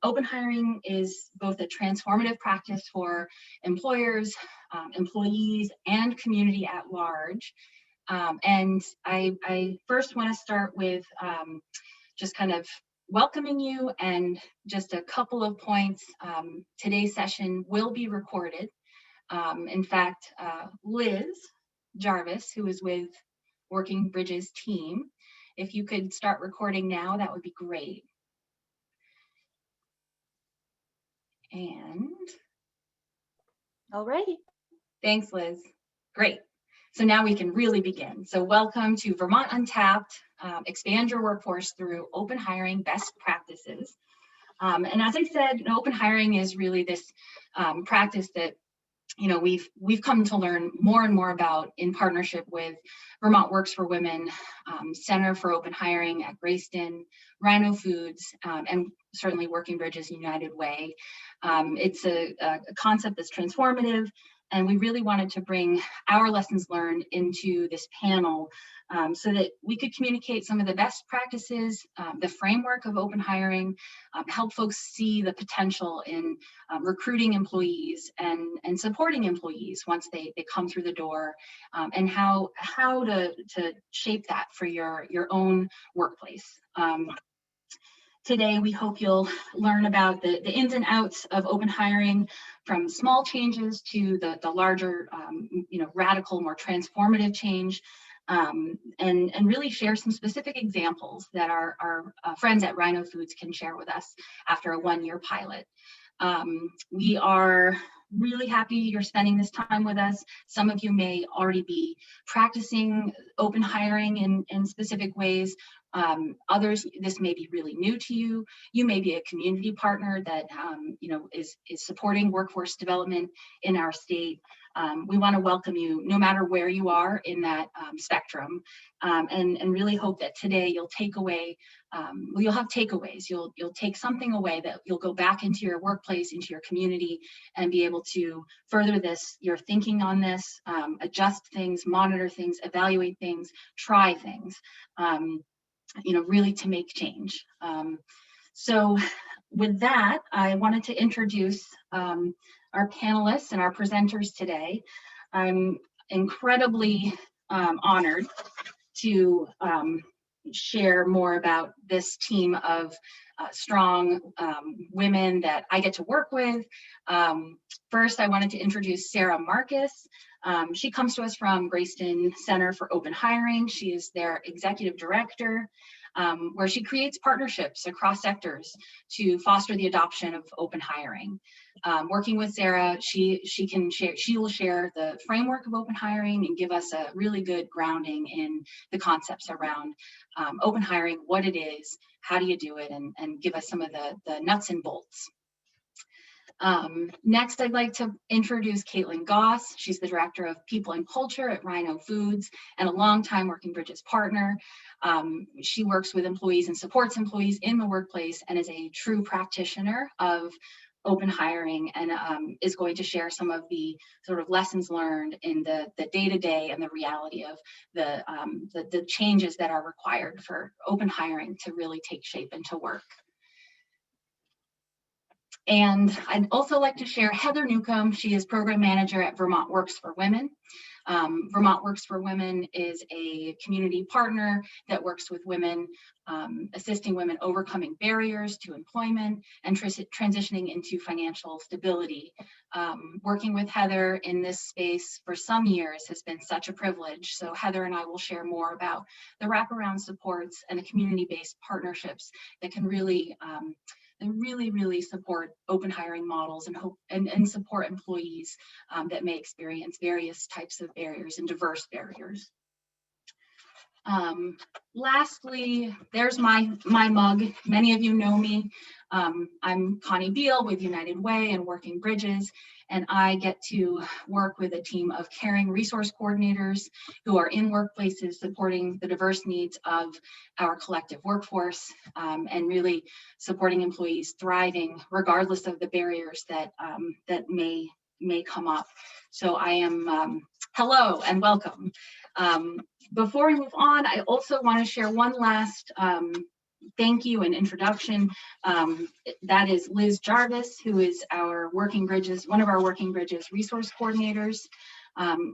Open hiring is both a transformative practice for employers, employees, and community at large. And I first want to start with just kind of welcoming you and just a couple of points. Today's session will be recorded. In fact, Liz Jarvis, who is with Working Bridges team, if you could start recording now, that would be great. And alrighty. Thanks, Liz. Great. So now we can really begin. So welcome to Vermont Untapped, expand your workforce through open hiring best practices. And as I said, open hiring is really this practice that we've come to learn more and more about in partnership with Vermont Works for Women, Center for Open Hiring at Grayston, Rhino Foods, and certainly Working Bridges United Way. It's a concept that's transformative, and we really wanted to bring our lessons learned into this panel so that we could communicate some of the best practices, the framework of open hiring, help folks see the potential in recruiting employees and supporting employees once they come through the door, and how to shape that for your own workplace. Today, we hope you'll learn about the ins and outs of open hiring, from small changes to the larger, radical, more transformative change, and really share some specific examples that our friends at Rhino Foods can share with us after a one-year pilot. We are really happy you're spending this time with us. Some of you may already be practicing open hiring in specific ways. Others, this may be really new to you. You may be a community partner that is supporting workforce development in our state. We want to welcome you no matter where you are in that spectrum, and really hope that today you'll take away, you'll have takeaways. You'll take something away that you'll go back into your workplace, into your community, and be able to further your thinking on this, adjust things, monitor things, evaluate things, try things. Really to make change. So with that, I wanted to introduce our panelists and our presenters today. I'm incredibly honored to share more about this team of strong women that I get to work with. First, I wanted to introduce Sarah Marcus. She comes to us from Grayston Center for Open Hiring. She is their executive director, where she creates partnerships across sectors to foster the adoption of open hiring. Working with Sarah, she will share the framework of open hiring and give us a really good grounding in the concepts around open hiring, what it is, how do you do it, and give us some of the nuts and bolts. Next, I'd like to introduce Caitlyn Goss. She's the Director of People and Culture at Rhino Foods and a longtime Working Bridges partner. She works with employees and supports employees in the workplace and is a true practitioner of open hiring, and is going to share some of the sort of lessons learned in the day-to-day and the reality of the changes that are required for open hiring to really take shape and to work. And I'd also like to share Heather Newcomb. She is program manager at Vermont Works for Women. Vermont Works for Women is a community partner that works with women, assisting women overcoming barriers to employment and transitioning into financial stability. Working with Heather in this space for some years has been such a privilege. So Heather and I will share more about the wraparound supports and the community-based partnerships that can really support open hiring models and support employees that may experience various types of barriers and diverse barriers. Lastly, there's my mug. Many of you know me. I'm Connie Beal with United Way and Working Bridges, and I get to work with a team of caring resource coordinators who are in workplaces supporting the diverse needs of our collective workforce, and really supporting employees thriving regardless of the barriers that may come up. So I am, hello and welcome. Before we move on, I also want to share one last thank you and introduction. That is Liz Jarvis, who is one of our Working Bridges resource coordinators.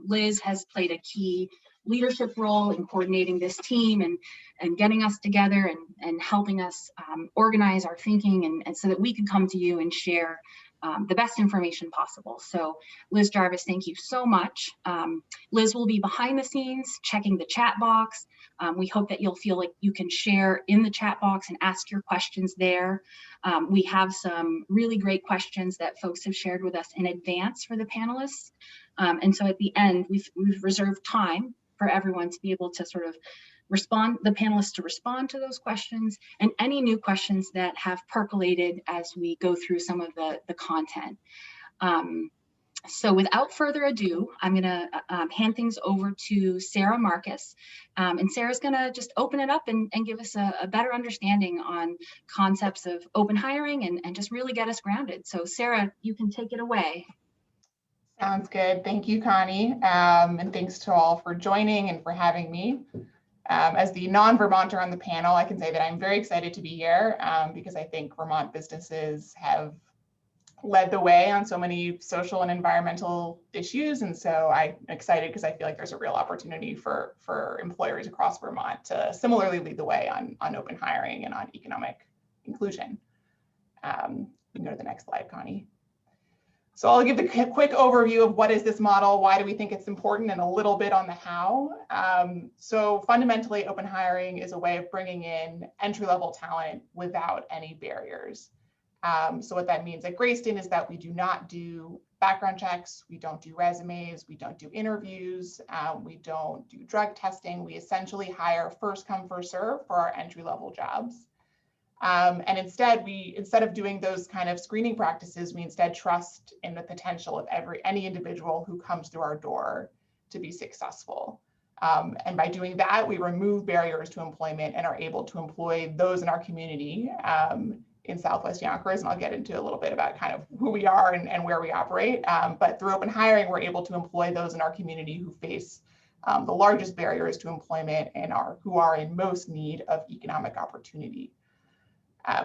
Liz has played a key leadership role in coordinating this team and getting us together and helping us organize our thinking and so that we can come to you and share the best information possible. So Liz Jarvis, thank you so much. Liz will be behind the scenes checking the chat box. We hope that you'll feel like you can share in the chat box and ask your questions there. We have some really great questions that folks have shared with us in advance for the panelists. And so at the end, we've reserved time for everyone to be able to sort of the panelists to respond to those questions and any new questions that have percolated as we go through some of the content. So without further ado, I'm going to hand things over to Sarah Marcus. And Sarah's going to just open it up and give us a better understanding on concepts of open hiring and just really get us grounded. So Sarah, you can take it away. Sounds good. Thank you, Connie. And thanks to all for joining and for having me. As the non-Vermonter on the panel, I can say that I'm very excited to be here because I think Vermont businesses have led the way on so many social and environmental issues. And so I'm excited because I feel like there's a real opportunity for employers across Vermont to similarly lead the way on open hiring and on economic inclusion. You can go to the next slide, Connie. So I'll give the quick overview of what is this model, why do we think it's important, and a little bit on the how. So fundamentally, open hiring is a way of bringing in entry-level talent without any barriers. So what that means at Greyston is that we do not do background checks, we don't do resumes, we don't do interviews, we don't do drug testing. We essentially hire first come, first serve for our entry-level jobs. And instead of doing those kind of screening practices, we instead trust in the potential of any individual who comes through our door to be successful. And by doing that, we remove barriers to employment and are able to employ those in our community in Southwest Yonkers. And I'll get into a little bit about kind of who we are and where we operate. But through open hiring, we're able to employ those in our community who face the largest barriers to employment and who are in most need of economic opportunity.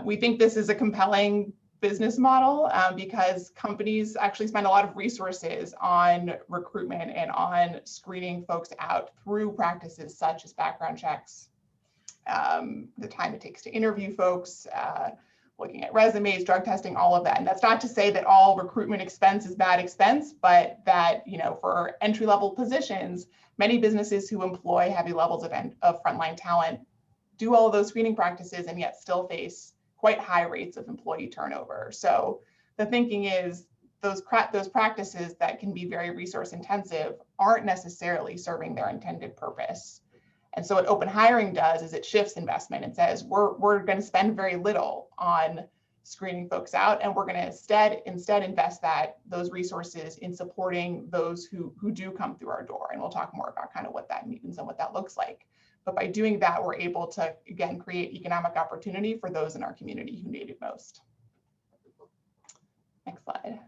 We think this is a compelling business model because companies actually spend a lot of resources on recruitment and on screening folks out through practices such as background checks, the time it takes to interview folks, looking at resumes, drug testing, all of that. And that's not to say that all recruitment expense is bad expense, but that, for entry-level positions, many businesses who employ heavy levels of frontline talent do all of those screening practices and yet still face quite high rates of employee turnover. So the thinking is those practices that can be very resource intensive aren't necessarily serving their intended purpose. And so what open hiring does is it shifts investment and says, we're going to spend very little on screening folks out, and we're going to instead invest those resources in supporting those who do come through our door. And we'll talk more about kind of what that means and what that looks like. But by doing that, we're able to, again, create economic opportunity for those in our community who need it most. Next slide.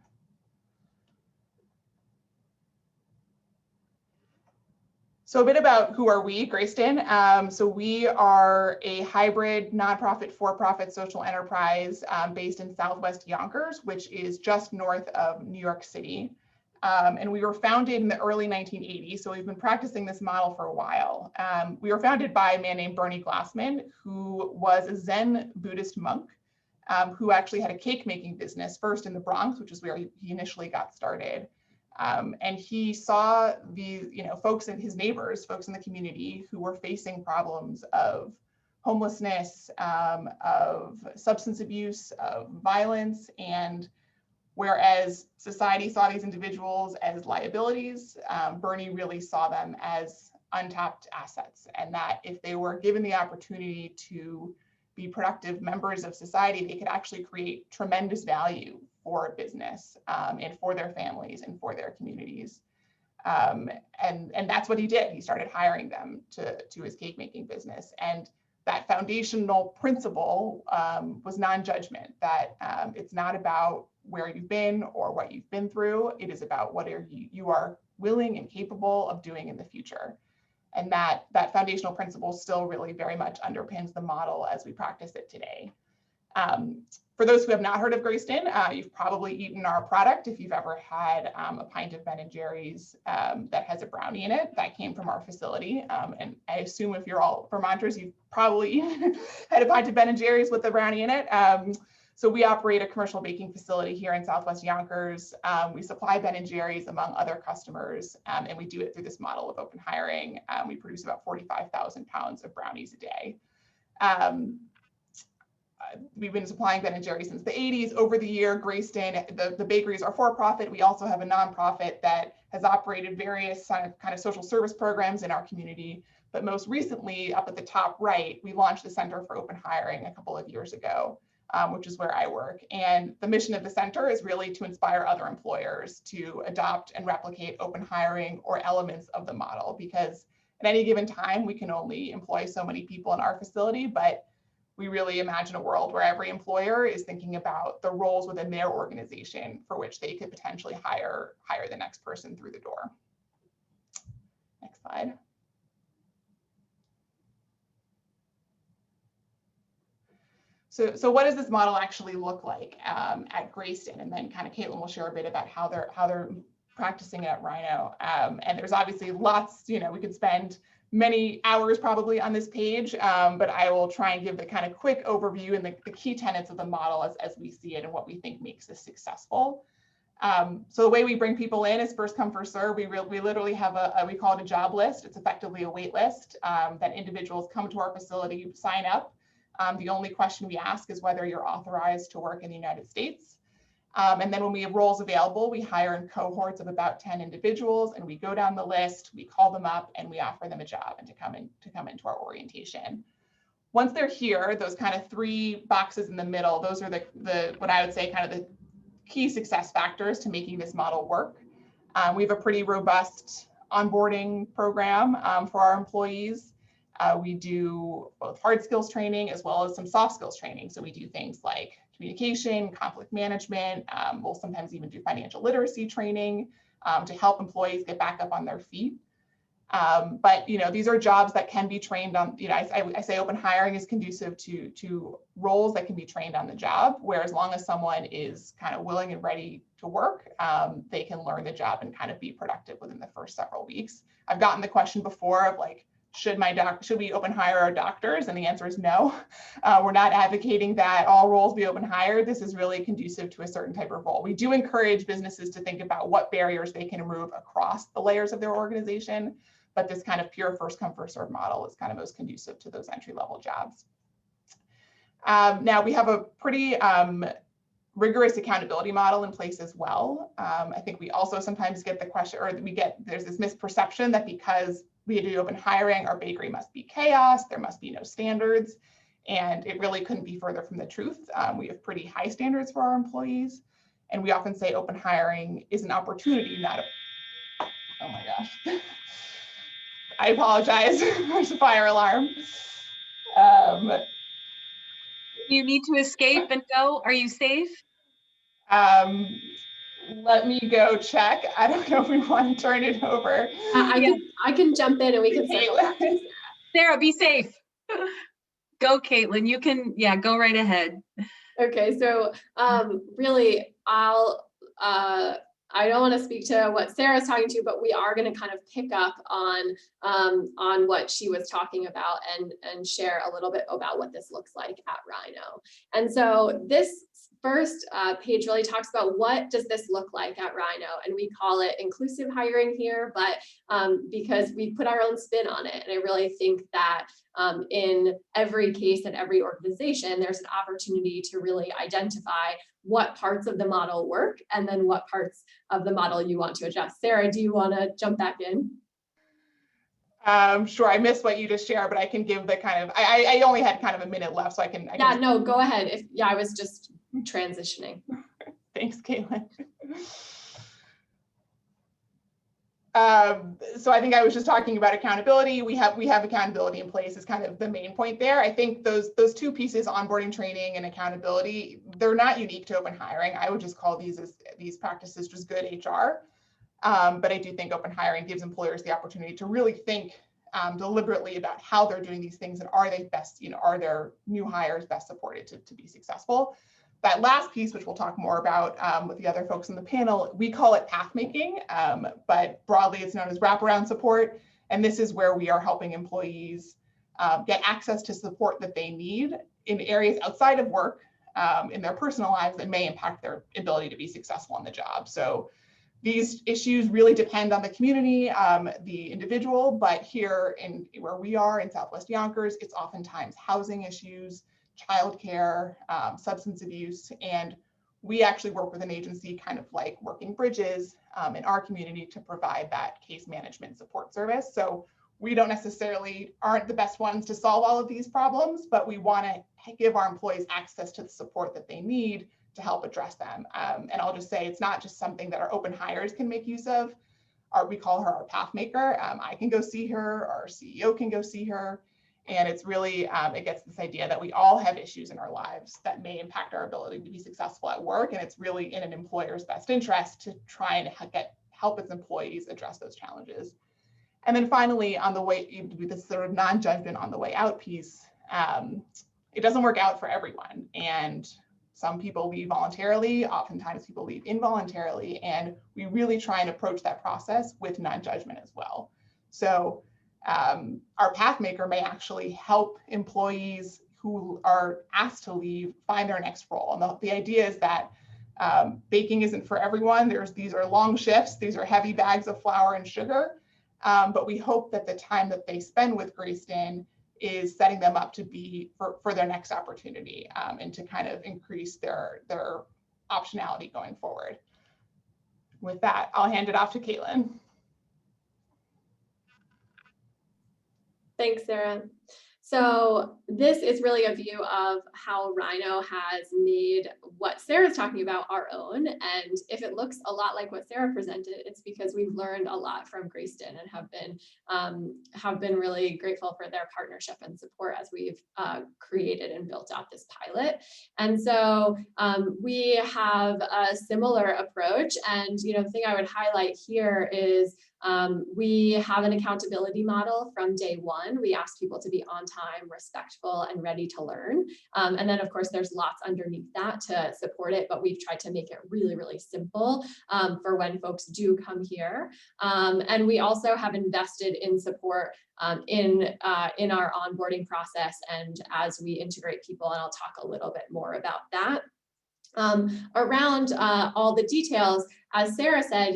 So a bit about who are we, Greyston. So we are a hybrid nonprofit for-profit social enterprise based in Southwest Yonkers, which is just north of New York City. And we were founded in the early 1980s, so we've been practicing this model for a while. We were founded by a man named Bernie Glassman, who was a Zen Buddhist monk, who actually had a cake making business first in the Bronx, which is where he initially got started. And he saw these, folks and his neighbors, folks in the community who were facing problems of homelessness, of substance abuse, of violence, and whereas society saw these individuals as liabilities, Bernie really saw them as untapped assets, and that if they were given the opportunity to be productive members of society, they could actually create tremendous value for a business and for their families and for their communities. And that's what he did. He started hiring them to his cake making business. And that foundational principle was non-judgment, that it's not about where you've been or what you've been through. It is about what you are willing and capable of doing in the future. And that foundational principle still really very much underpins the model as we practice it today. For those who have not heard of Greyston, you've probably eaten our product if you've ever had a pint of Ben & Jerry's that has a brownie in it. That came from our facility. And I assume if you're all Vermonters, you've probably had a pint of Ben & Jerry's with the brownie in it. So we operate a commercial baking facility here in Southwest Yonkers. We supply Ben & Jerry's among other customers, and we do it through this model of open hiring. We produce about 45,000 pounds of brownies a day. We've been supplying Ben & Jerry's since the 80s. Over the year, Greyston, the bakeries are for-profit. We also have a nonprofit that has operated various kind of social service programs in our community. But most recently, up at the top right, we launched the Center for Open Hiring a couple of years ago, which is where I work. And the mission of the center is really to inspire other employers to adopt and replicate open hiring or elements of the model, because at any given time, we can only employ so many people in our facility, but we really imagine a world where every employer is thinking about the roles within their organization for which they could potentially hire the next person through the door. Next slide. So what does this model actually look like at Greyston? And then kind of Caitlyn will share a bit about how they're practicing it at Rhino. And there's obviously lots, we could spend many hours probably on this page, but I will try and give the kind of quick overview and the key tenets of the model as we see it and what we think makes this successful. So the way we bring people in is first come, first serve. We literally have we call it a job list. It's effectively a wait list that individuals come to our facility, sign up. The only question we ask is whether you're authorized to work in the United States. And then when we have roles available, we hire in cohorts of about 10 individuals, and we go down the list, we call them up, and we offer them a job and to come into our orientation. Once they're here, those kind of 3 boxes in the middle, those are the what I would say kind of the key success factors to making this model work. We have a pretty robust onboarding program for our employees. We do both hard skills training as well as some soft skills training. So we do things like communication, conflict management. We'll sometimes even do financial literacy training to help employees get back up on their feet. But these are jobs that can be trained on. I say open hiring is conducive to roles that can be trained on the job, where as long as someone is kind of willing and ready to work, they can learn the job and kind of be productive within the first several weeks. I've gotten the question before of like, should we open hire our doctors? And the answer is no. We're not advocating that all roles be open hired. This is really conducive to a certain type of role. We do encourage businesses to think about what barriers they can remove across the layers of their organization, but this kind of pure first come, first serve model is kind of most conducive to those entry level jobs. Now we have a pretty rigorous accountability model in place as well. I think we also sometimes get the question, or there's this misperception that because we do open hiring, our bakery must be chaos, there must be no standards, and it really couldn't be further from the truth. We have pretty high standards for our employees, and we often say open hiring is an opportunity, not a, oh my gosh. I apologize, there's a fire alarm. You need to escape and go, are you safe? Let me go check. I don't know if we want to turn it over. I can jump in and we can circle back to Sarah. Sarah, be safe. Go, Caitlyn. You can, go right ahead. Okay, so really, I don't want to speak to what Sarah's talking to, but we are going to kind of pick up on what she was talking about and share a little bit about what this looks like at Rhino. And so this first page really talks about what does this look like at Rhino, and we call it inclusive hiring here, but because we put our own spin on it. And I really think that in every case at every organization, there's an opportunity to really identify what parts of the model work and then what parts of the model you want to adjust. Sarah, do you want to jump back in? Sure, I missed what you just shared, but I can give the kind of, I only had kind of a minute left, so I can. Yeah, no, go ahead. I was just transitioning. Thanks, Caitlyn. So I think I was just talking about accountability. We have accountability in place is kind of the main point there. I think those 2 pieces, onboarding training and accountability, they're not unique to open hiring. I would just call these practices just good HR. But I do think open hiring gives employers the opportunity to really think deliberately about how they're doing these things and are they best, are their new hires best supported to be successful. That last piece, which we'll talk more about with the other folks on the panel, we call it path making, but broadly it's known as wraparound support. And this is where we are helping employees get access to support that they need in areas outside of work, in their personal lives that may impact their ability to be successful on the job. So these issues really depend on the community, the individual, but here in where we are in Southwest Yonkers, it's oftentimes housing issues, childcare, substance abuse, and we actually work with an agency kind of like Working Bridges in our community to provide that case management support service. So we don't necessarily aren't the best ones to solve all of these problems, but we want to give our employees access to the support that they need to help address them. And I'll just say it's not just something that our open hires can make use of. We call her our path maker. I can go see her, our CEO can go see her. And it's really, it gets this idea that we all have issues in our lives that may impact our ability to be successful at work. And it's really in an employer's best interest to try and help its employees address those challenges. And then finally, on the way, with this sort of non-judgment on the way out piece, it doesn't work out for everyone. And some people leave voluntarily, oftentimes people leave involuntarily, and we really try and approach that process with non-judgment as well. So our path maker may actually help employees who are asked to leave find their next role. And the idea is that baking isn't for everyone. These are long shifts. These are heavy bags of flour and sugar. But we hope that the time that they spend with Grayston is setting them up to be for their next opportunity and to kind of increase their optionality going forward. With that, I'll hand it off to Caitlyn. Thanks, Sarah. So this is really a view of how Rhino has made what Sarah's talking about our own. And if it looks a lot like what Sarah presented, it's because we've learned a lot from Grayston and have been really grateful for their partnership and support as we've created and built out this pilot. And so we have a similar approach. And the thing I would highlight here is we have an accountability model from day one. We ask people to be on time, respectful, and ready to learn. And then, of course, there's lots underneath that to support it, but we've tried to make it really, really simple for when folks do come here. And we also have invested in support in our onboarding process and as we integrate people, and I'll talk a little bit more about that. Around all the details, as Sarah said,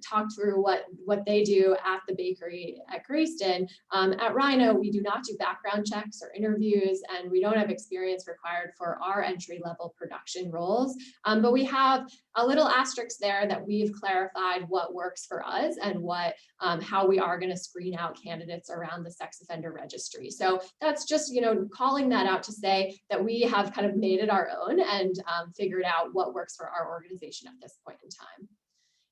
talk through what they do at the bakery at Grayston. At Rhino, we do not do background checks or interviews, and we don't have experience required for our entry-level production roles. But we have a little asterisk there that we've clarified what works for us and how we are going to screen out candidates around the sex offender registry. So that's just, calling that out to say that we have kind of made it our own and figured out what works for our organization at this point in time.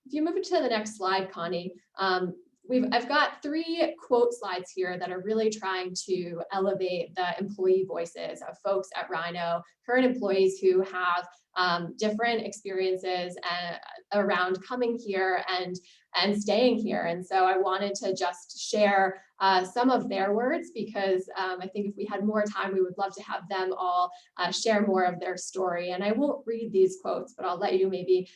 If you move it to the next slide, Connie, I've got 3 quote slides here that are really trying to elevate the employee voices of folks at Rhino, current employees who have different experiences around coming here and staying here. And so I wanted to just share some of their words because I think if we had more time, we would love to have them all share more of their story. And I won't read these quotes, but I'll let you maybe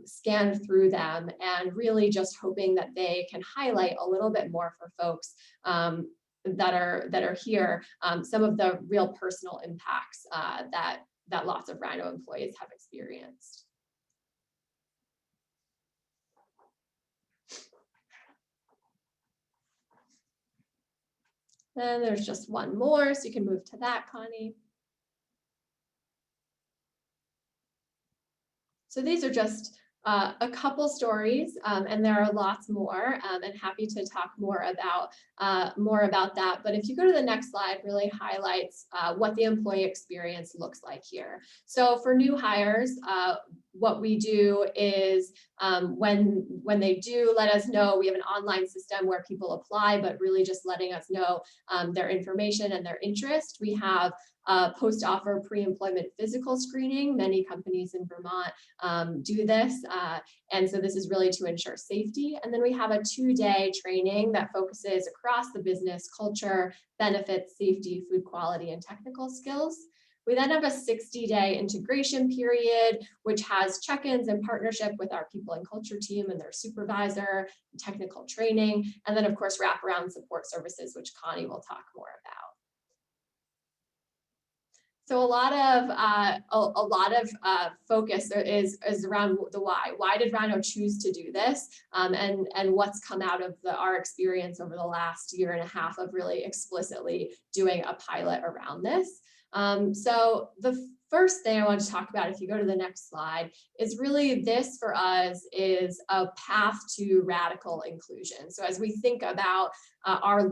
scan through them and really just hoping that they can highlight a little bit more for folks that are here, some of the real personal impacts that lots of Rhino employees have experienced. Then there's just one more, so you can move to that, Connie. So these are just a couple stories, and there are lots more, and happy to talk more about that. But if you go to the next slide, really highlights what the employee experience looks like here. So for new hires, what we do is when they do let us know, we have an online system where people apply, but really just letting us know their information and their interest. We have post-offer pre-employment physical screening. Many companies in Vermont do this. And so this is really to ensure safety. And then we have a 2-day training that focuses across the business, culture, benefits, safety, food quality, and technical skills. We then have a 60-day integration period, which has check-ins and partnership with our people and culture team and their supervisor, technical training, and then of course, wraparound support services, which Connie will talk more about. So a lot of focus is around the why. Why did Rhino choose to do this? And what's come out of our experience over the last 1.5 years of really explicitly doing a pilot around this. So the first thing I want to talk about, if you go to the next slide, is really this for us is a path to radical inclusion. So as we think about our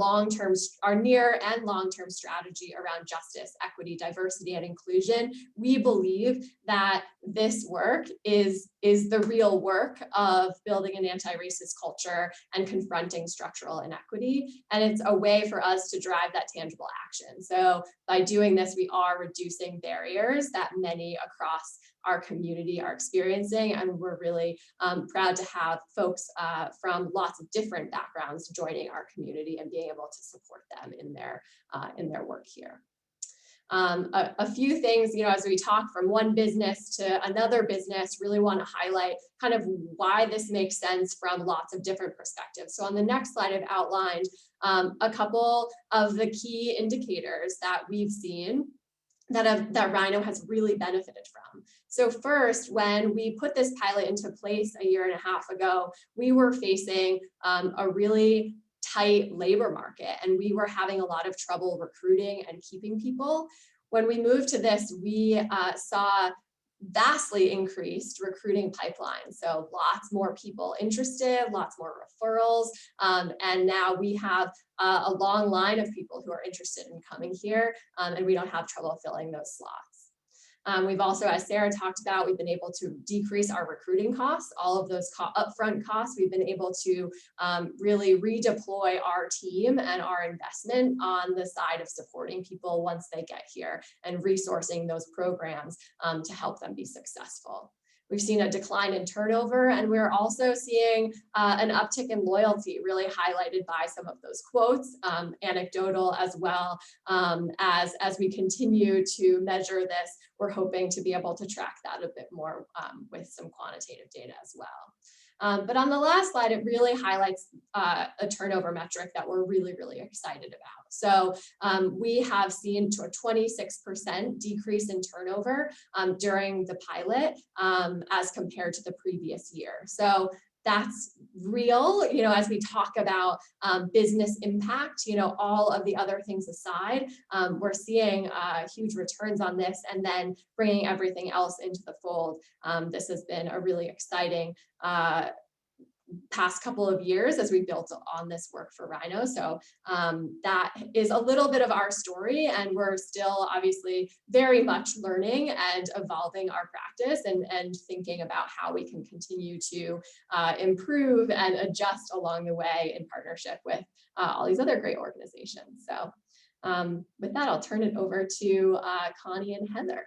near and long-term strategy around justice, equity, diversity, and inclusion, we believe that this work is the real work of building an anti-racist culture and confronting structural inequity. And it's a way for us to drive that tangible action. So by doing this, we are reducing barriers that many across our community are experiencing, and we're really proud to have folks from lots of different backgrounds joining our community and being able to support them in their work here. A few things, as we talk from one business to another business, really want to highlight kind of why this makes sense from lots of different perspectives. So on the next slide, I've outlined a couple of the key indicators that we've seen that Rhino has really benefited from. So first, when we put this pilot into place 1.5 years ago, we were facing a really tight labor market, and we were having a lot of trouble recruiting and keeping people. When we moved to this, we saw vastly increased recruiting pipeline. So lots more people interested, lots more referrals. And now we have a long line of people who are interested in coming here, and we don't have trouble filling those slots. We've also, as Sarah talked about, we've been able to decrease our recruiting costs, all of those upfront costs. We've been able to really redeploy our team and our investment on the side of supporting people once they get here and resourcing those programs to help them be successful. We've seen a decline in turnover, and we're also seeing an uptick in loyalty, really highlighted by some of those quotes, anecdotal as well. As we continue to measure this, we're hoping to be able to track that a bit more with some quantitative data as well. But on the last slide, it really highlights a turnover metric that we're really, really excited about. So we have seen to a 26% decrease in turnover during the pilot as compared to the previous year. So that's real, as we talk about business impact, all of the other things aside, we're seeing huge returns on this, and then bringing everything else into the fold. This has been a really exciting past couple of years as we built on this work for Rhino. So that is a little bit of our story, and we're still obviously very much learning and evolving our practice and thinking about how we can continue to improve and adjust along the way in partnership with all these other great organizations. So with that, I'll turn it over to Connie and Heather.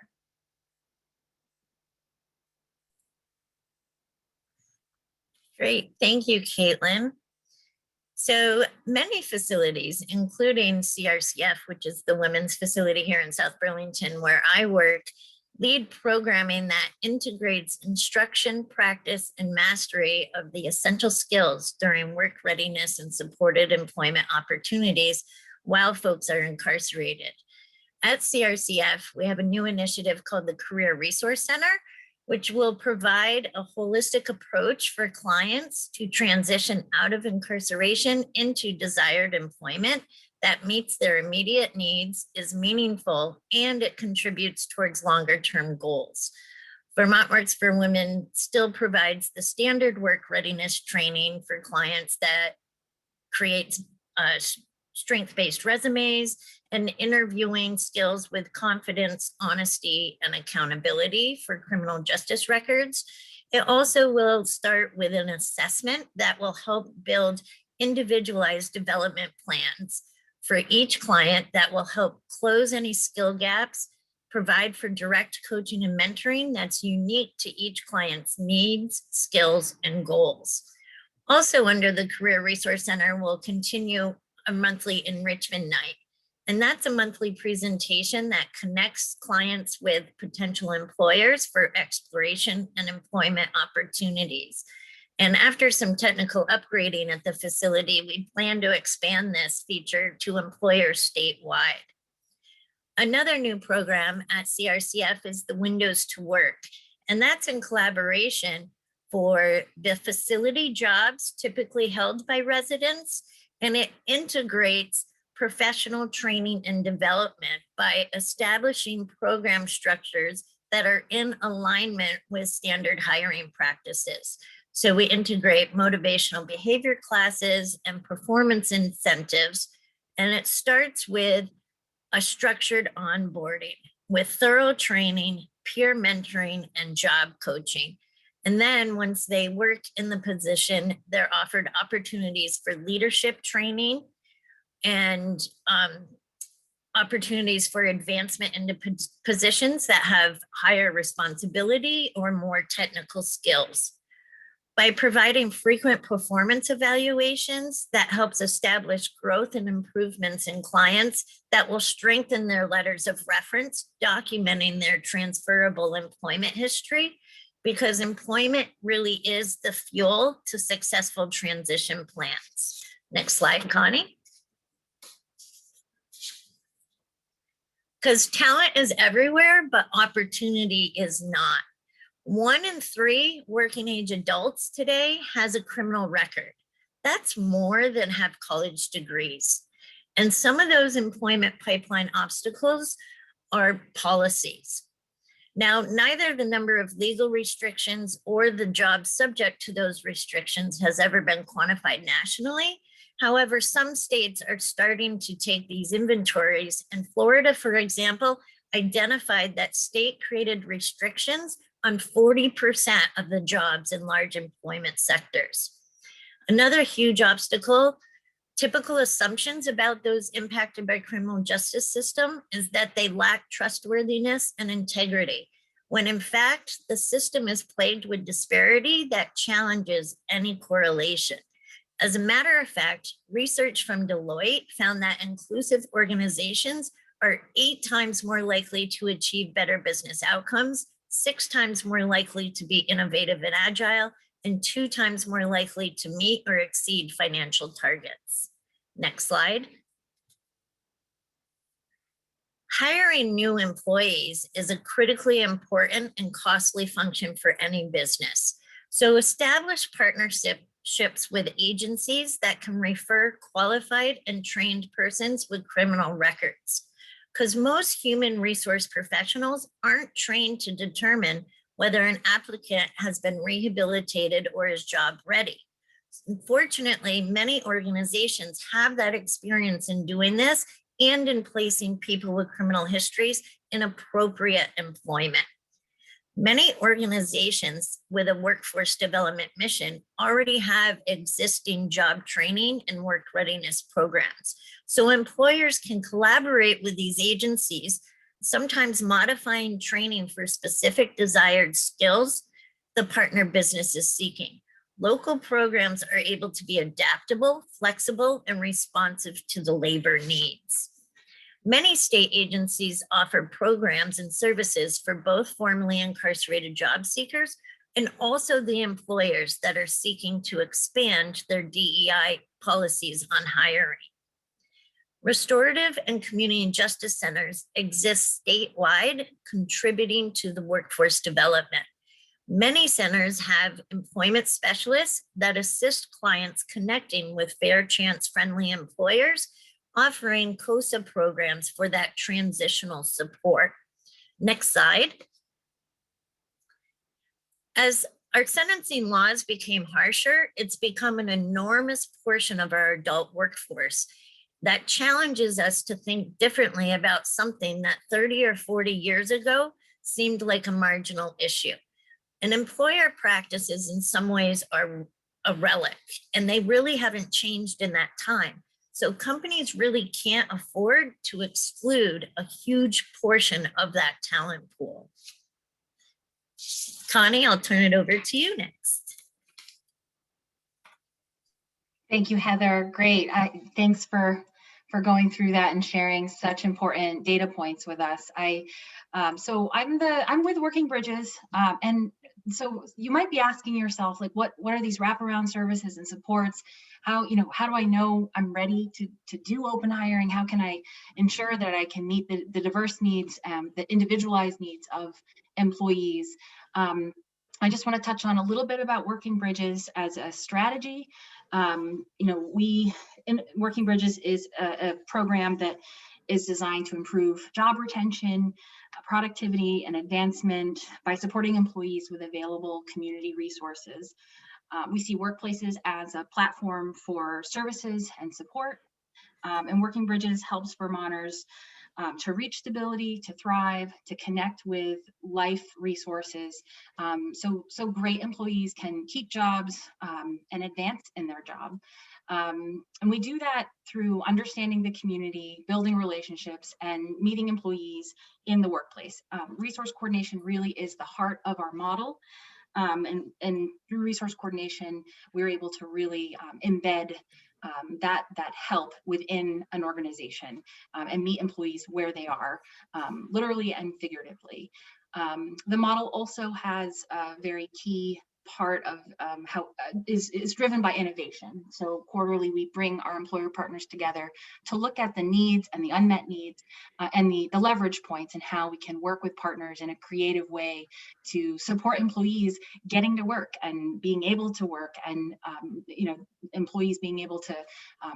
Great, thank you, Caitlin. So many facilities, including CRCF, which is the women's facility here in South Burlington where I work, lead programming that integrates instruction, practice, and mastery of the essential skills during work readiness and supported employment opportunities while folks are incarcerated. At CRCF, we have a new initiative called the Career Resource Center, which will provide a holistic approach for clients to transition out of incarceration into desired employment that meets their immediate needs, is meaningful, and it contributes towards longer-term goals. Vermont Works for Women still provides the standard work readiness training for clients that creates strength-based resumes, and interviewing skills with confidence, honesty, and accountability for criminal justice records. It also will start with an assessment that will help build individualized development plans for each client that will help close any skill gaps, provide for direct coaching and mentoring that's unique to each client's needs, skills, and goals. Also under the Career Resource Center, we'll continue a monthly enrichment night. And that's a monthly presentation that connects clients with potential employers for exploration and employment opportunities. And after some technical upgrading at the facility, we plan to expand this feature to employers statewide. Another new program at CRCF is the Windows to Work, and that's in collaboration for the facility jobs typically held by residents, and it integrates professional training and development by establishing program structures that are in alignment with standard hiring practices. So we integrate motivational behavior classes and performance incentives, and it starts with a structured onboarding with thorough training, peer mentoring, and job coaching. And then once they work in the position, they're offered opportunities for leadership training and opportunities for advancement into positions that have higher responsibility or more technical skills. By providing frequent performance evaluations, that helps establish growth and improvements in clients that will strengthen their letters of reference, documenting their transferable employment history, because employment really is the fuel to successful transition plans. Next slide, Connie. Because talent is everywhere, but opportunity is not. 1 in 3 working age adults today has a criminal record. That's more than have college degrees. And some of those employment pipeline obstacles are policies. Now, neither the number of legal restrictions or the jobs subject to those restrictions has ever been quantified nationally. However, some states are starting to take these inventories, and Florida, for example, identified that state-created restrictions on 40% of the jobs in large employment sectors. Another huge obstacle, typical assumptions about those impacted by criminal justice system is that they lack trustworthiness and integrity, when in fact, the system is plagued with disparity that challenges any correlation. As a matter of fact, research from Deloitte found that inclusive organizations are 8 times more likely to achieve better business outcomes, 6 times more likely to be innovative and agile, and 2 times more likely to meet or exceed financial targets. Next slide. Hiring new employees is a critically important and costly function for any business. So establish partnerships with agencies that can refer qualified and trained persons with criminal records, because most human resource professionals aren't trained to determine whether an applicant has been rehabilitated or is job ready. Unfortunately, many organizations have that experience in doing this and in placing people with criminal histories in appropriate employment. Many organizations with a workforce development mission already have existing job training and work readiness programs. So employers can collaborate with these agencies, sometimes modifying training for specific desired skills the partner business is seeking. Local programs are able to be adaptable, flexible, and responsive to the labor needs. Many state agencies offer programs and services for both formerly incarcerated job seekers and also the employers that are seeking to expand their DEI policies on hiring. Restorative and community justice centers exist statewide, contributing to the workforce development. Many centers have employment specialists that assist clients connecting with fair chance friendly employers, offering COSA programs for that transitional support. Next slide. As our sentencing laws became harsher, it's become an enormous portion of our adult workforce. that challenges us to think differently about something that 30 or 40 years ago seemed like a marginal issue. And employer practices in some ways are a relic, and they really haven't changed in that time. So companies really can't afford to exclude a huge portion of that talent pool. Connie, I'll turn it over to you next. Thank you, Heather. Great. Thanks for going through that and sharing such important data points with us. So I'm with Working Bridges, and so you might be asking yourself, like, what are these wraparound services and supports? How do I know I'm ready to do open hiring? How can I ensure that I can meet the diverse needs, the individualized needs of employees? I just want to touch on a little bit about Working Bridges as a strategy. Working Bridges is a program that is designed to improve job retention, productivity, and advancement by supporting employees with available community resources. We see workplaces as a platform for services and support, and Working Bridges helps Vermonters to reach stability, to thrive, to connect with life resources, so great employees can keep jobs and advance in their job. And we do that through understanding the community, building relationships, and meeting employees in the workplace. Resource coordination really is the heart of our model. And through resource coordination, we're able to really embed that help within an organization and meet employees where they are, literally and figuratively. The model also has a very key part of how is driven by innovation. So quarterly, we bring our employer partners together to look at the needs and the unmet needs and the leverage points, and how we can work with partners in a creative way to support employees getting to work and being able to work, and employees being able to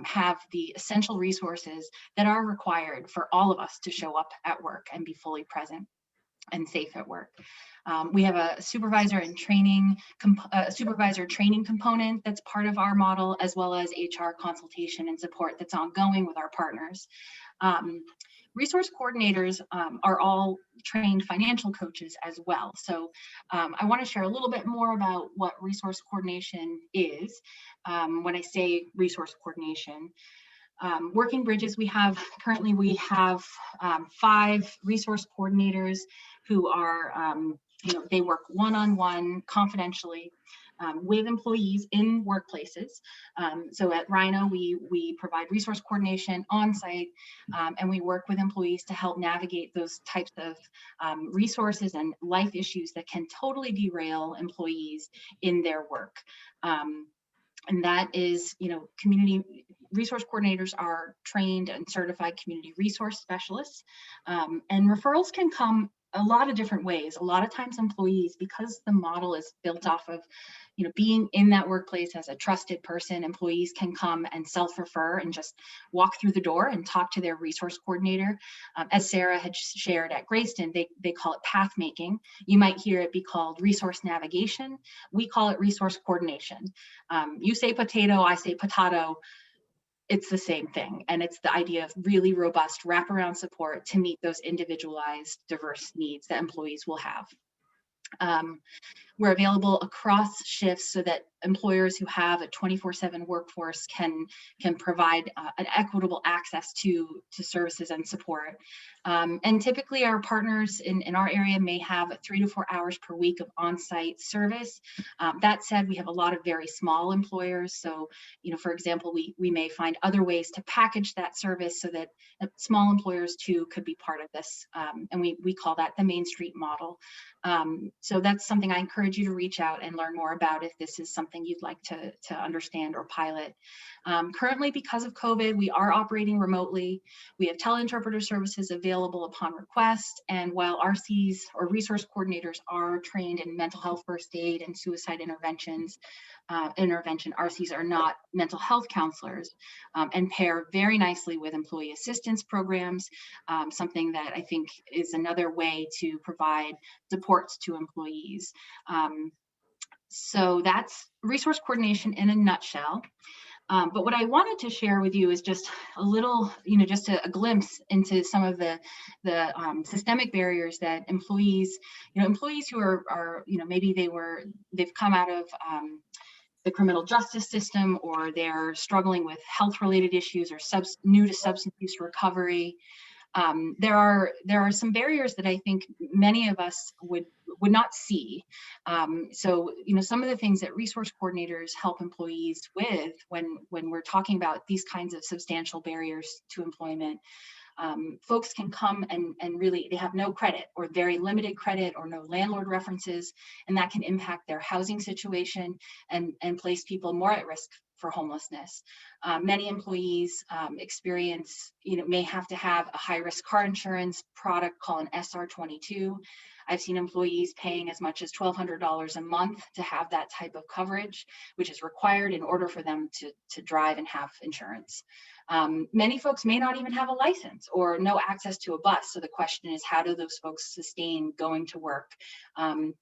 have the essential resources that are required for all of us to show up at work and be fully present and safe at work. We have a supervisor training component that's part of our model, as well as HR consultation and support that's ongoing with our partners. Resource coordinators are all trained financial coaches as well. So I want to share a little bit more about what resource coordination is. When I say resource coordination, Working Bridges, we have 5 resource coordinators who are, they work one-on-one confidentially with employees in workplaces. So at Rhino, we provide resource coordination on site, and we work with employees to help navigate those types of resources and life issues that can totally derail employees in their work. And that is, community resource coordinators are trained and certified community resource specialists, and referrals can come a lot of different ways. A lot of times employees, because the model is built off of, being in that workplace as a trusted person, employees can come and self-refer and just walk through the door and talk to their resource coordinator. As Sarah had shared at Greyston, they call it path making. You might hear it be called resource navigation. We call it resource coordination. You say potato, I say potato. It's the same thing. And it's the idea of really robust wraparound support to meet those individualized, diverse needs that employees will have. We're available across shifts so that employers who have a 24/7 workforce can provide an equitable access to services and support. And typically our partners in our area may have 3 to 4 hours per week of on-site service. That said, we have a lot of very small employers. So, for example, we may find other ways to package that service so that small employers too could be part of this. And we call that the Main Street model. So that's something I encourage you to reach out and learn more about if this is something you'd like to understand or pilot. Currently, because of COVID, we are operating remotely. We have teleinterpreter services available upon request. And while RCs or resource coordinators are trained in mental health first aid and suicide intervention, RCs are not mental health counselors, and pair very nicely with employee assistance programs, something that I think is another way to provide supports to employees. So that's resource coordination in a nutshell. But what I wanted to share with you is just a little, just a glimpse into some of the systemic barriers that employees who are maybe they've come out of the criminal justice system, or they're struggling with health-related issues, or new to substance use recovery. There are some barriers that I think many of us would not see. So, some of the things that resource coordinators help employees with when we're talking about these kinds of substantial barriers to employment. Folks can come and really, they have no credit or very limited credit or no landlord references, and that can impact their housing situation and place people more at risk for homelessness. Many employees experience, may have to have a high-risk car insurance product called an SR22. I've seen employees paying as much as $1,200 a month to have that type of coverage, which is required in order for them to drive and have insurance. Many folks may not even have a license or no access to a bus. So the question is, how do those folks sustain going to work? And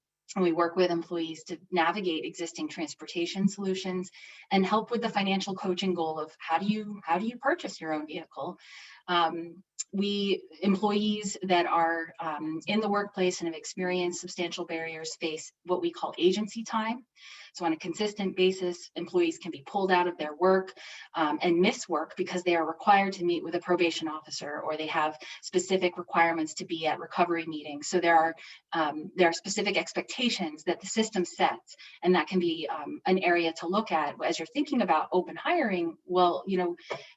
we work with employees to navigate existing transportation solutions and help with the financial coaching goal of how do you purchase your own vehicle? Employees that are in the workplace and have experienced substantial barriers face what we call agency time. So on a consistent basis, employees can be pulled out of their work and miss work because they are required to meet with a probation officer, or they have specific requirements to be at recovery meetings. So there are specific expectations that the system sets, and that can be an area to look at as you're thinking about open hiring. Well,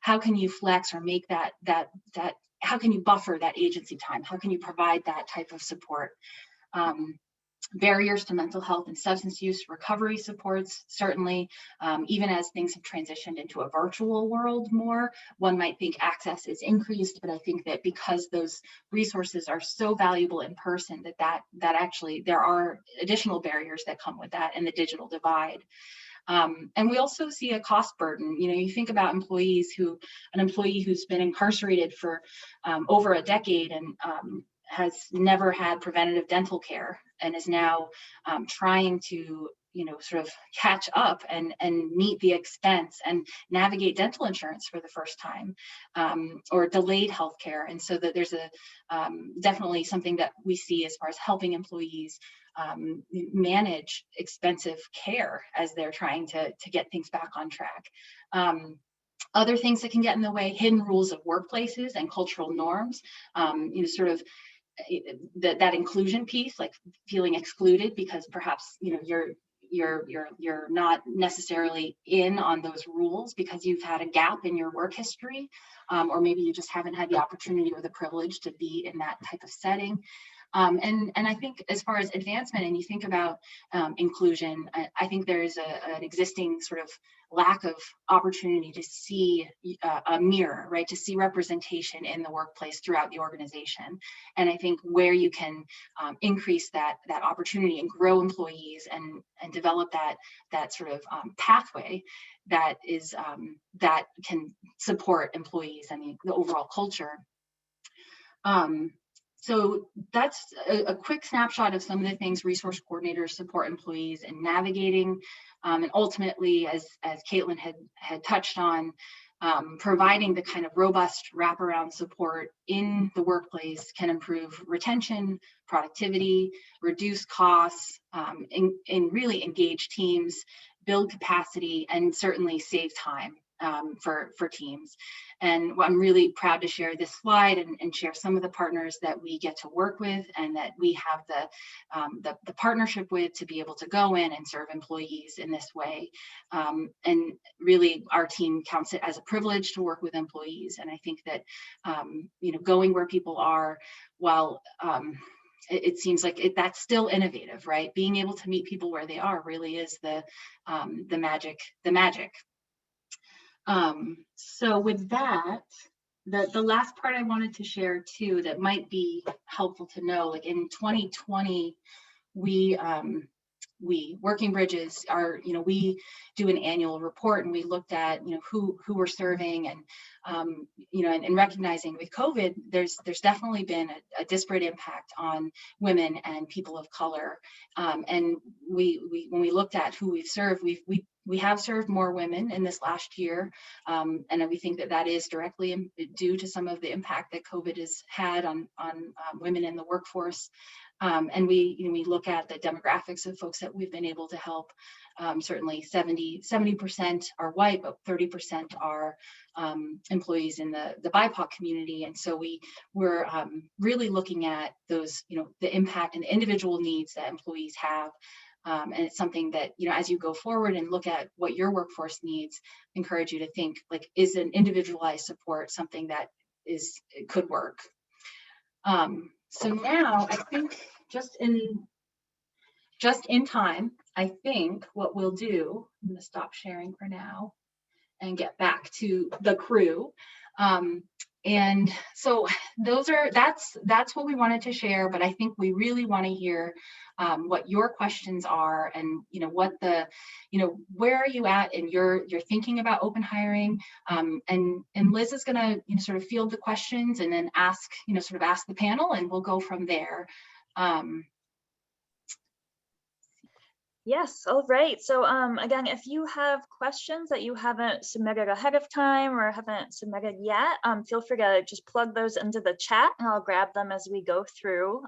how can you flex or make that how can you buffer that agency time? How can you provide that type of support? Barriers to mental health and substance use recovery supports, certainly, even as things have transitioned into a virtual world more, one might think access is increased, but I think that because those resources are so valuable in person, that actually there are additional barriers that come with that and the digital divide. And we also see a cost burden. You think about an employee who's been incarcerated for over a decade and has never had preventative dental care and is now trying to sort of catch up and meet the expense and navigate dental insurance for the first time, or delayed healthcare. And so that there's definitely something that we see as far as helping employees manage expensive care as they're trying to get things back on track. Other things that can get in the way: hidden rules of workplaces and cultural norms, sort of that inclusion piece, like feeling excluded because perhaps you're not necessarily in on those rules because you've had a gap in your work history, or maybe you just haven't had the opportunity or the privilege to be in that type of setting. And I think as far as advancement, and you think about inclusion, I think there's an existing sort of lack of opportunity to see a mirror, right? To see representation in the workplace throughout the organization. And I think where you can increase that opportunity and grow employees and develop that sort of pathway that is that can support employees and the overall culture. So that's a quick snapshot of some of the things resource coordinators support employees in navigating, and ultimately, as Caitlyn had touched on, providing the kind of robust wraparound support in the workplace can improve retention, productivity, reduce costs, and really engage teams, build capacity, and certainly save time for teams. And I'm really proud to share this slide and share some of the partners that we get to work with and that we have the partnership with to be able to go in and serve employees in this way. And really, our team counts it as a privilege to work with employees. And I think that going where people are, while it seems like that's still innovative, right? Being able to meet people where they are really is the magic. So with that, the last part I wanted to share too, that might be helpful to know, like in 2020, we Working Bridges are, we do an annual report, and we looked at, who we're serving, and, and recognizing with COVID, there's definitely been a disparate impact on women and people of color. And we when we looked at who we've served, we have served more women in this last year. And we think that is directly due to some of the impact that COVID has had on women in the workforce. And we look at the demographics of folks that we've been able to help. Certainly 70% are white, but 30% are employees in the BIPOC community. And so we're really looking at those, the impact and the individual needs that employees have. And it's something that, as you go forward and look at what your workforce needs, encourage you to think, like, is an individualized support something that could work? So now I think just in time, I think what we'll do, I'm going to stop sharing for now and get back to the crew. And so that's what we wanted to share, but I think we really want to hear what your questions are, and where are you at in your thinking about open hiring, and Liz is going to sort of field the questions and then ask the panel, and we'll go from there. Yes, all right. So again, if you have questions that you haven't submitted ahead of time or haven't submitted yet, feel free to just plug those into the chat, and I'll grab them as we go through.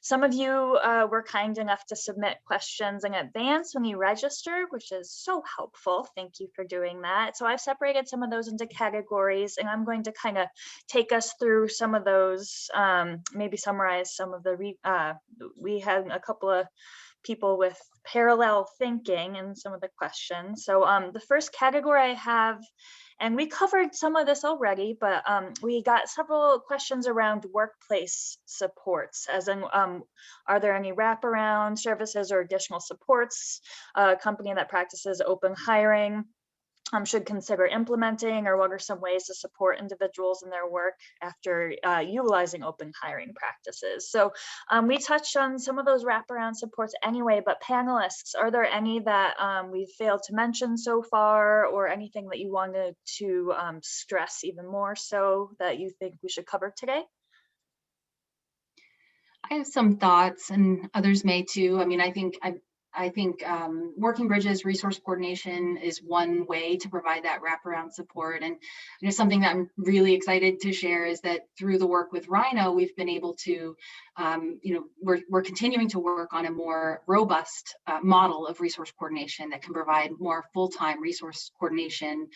Some of you were kind enough to submit questions in advance when you registered, which is so helpful. Thank you for doing that. So I've separated some of those into categories, and I'm going to kind of take us through some of those, maybe summarize some of the, we had a couple of people with parallel thinking in some of the questions. So the first category I have, and we covered some of this already, but we got several questions around workplace supports, as in, are there any wraparound services or additional supports a company that practices open hiring should consider implementing, or what are some ways to support individuals in their work after utilizing open hiring practices? So we touched on some of those wraparound supports anyway, but panelists, are there any that we've failed to mention so far, or anything that you wanted to stress even more so that you think we should cover today? I have some thoughts, and others may too. I mean, I think Working Bridges resource coordination is one way to provide that wraparound support. And something that I'm really excited to share is that through the work with Rhino, we've been able to, we're continuing to work on a more robust model of resource coordination that can provide more full-time resource coordination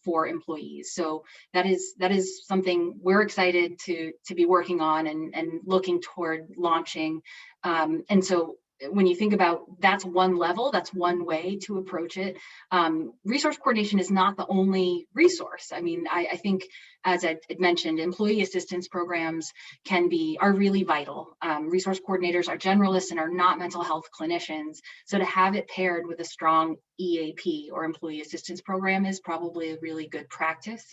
for employees. So that is something we're excited to be working on and looking toward launching. And so when you think about, that's one level, that's one way to approach it. Resource coordination is not the only resource. I mean, I think, as I mentioned, employee assistance programs are really vital. Resource coordinators are generalists and are not mental health clinicians. So to have it paired with a strong EAP, or employee assistance program, is probably a really good practice.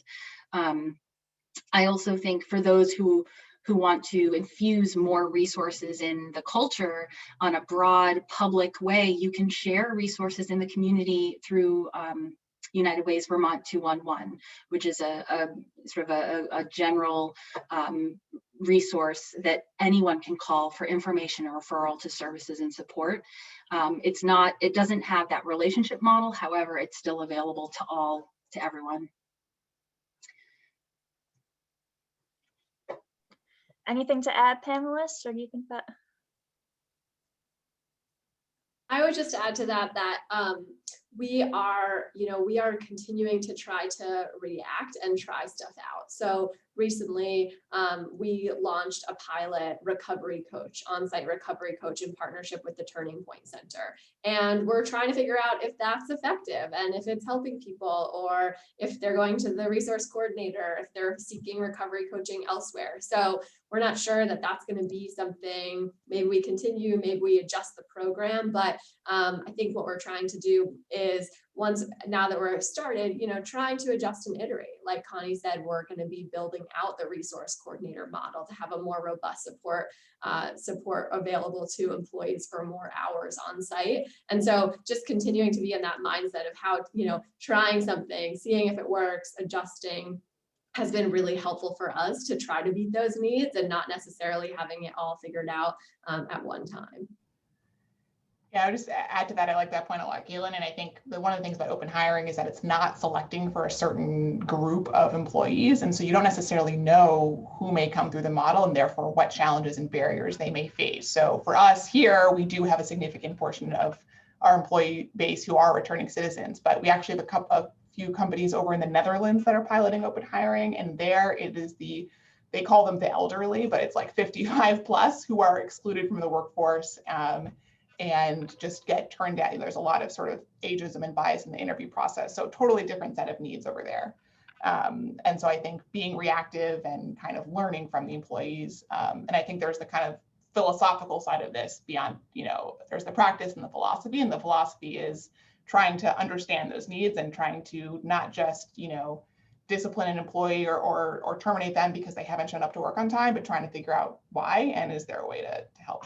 I also think for those who want to infuse more resources in the culture on a broad public way, you can share resources in the community through United Way's Vermont 211, which is a sort of a general resource that anyone can call for information or referral to services and support. It doesn't have that relationship model. However, it's still available to everyone. Anything to add, panelists, or do you think that? I would just add to that we are continuing to try to react and try stuff out. So recently, we launched a pilot recovery coach, on-site recovery coach, in partnership with the Turning Point Center. And we're trying to figure out if that's effective and if it's helping people, or if they're going to the resource coordinator, if they're seeking recovery coaching elsewhere. So we're not sure that that's going to be something, maybe we continue, maybe we adjust the program. But I think what we're trying to do is now that we're started, trying to adjust and iterate. Like Connie said, we're going to be building out the resource coordinator model to have a more robust support available to employees for more hours on site. And so just continuing to be in that mindset of how, trying something, seeing if it works, adjusting, has been really helpful for us to try to meet those needs and not necessarily having it all figured out at one time. Yeah, I would just add to that. I like that point a lot, Caitlin. And I think one of the things about open hiring is that it's not selecting for a certain group of employees. And so you don't necessarily know who may come through the model and therefore what challenges and barriers they may face. So for us here, we do have a significant portion of our employee base who are returning citizens, but we actually have a few companies over in the Netherlands that are piloting open hiring. And there it is they call them the elderly, but it's like 55 plus who are excluded from the workforce. And just get turned down. There's a lot of sort of ageism and bias in the interview process. So totally different set of needs over there. And so I think being reactive and kind of learning from the employees. And I think there's the kind of philosophical side of this beyond, there's the practice and the philosophy. And the philosophy is trying to understand those needs and trying to not just, discipline an employee or terminate them because they haven't shown up to work on time, but trying to figure out why and is there a way to help.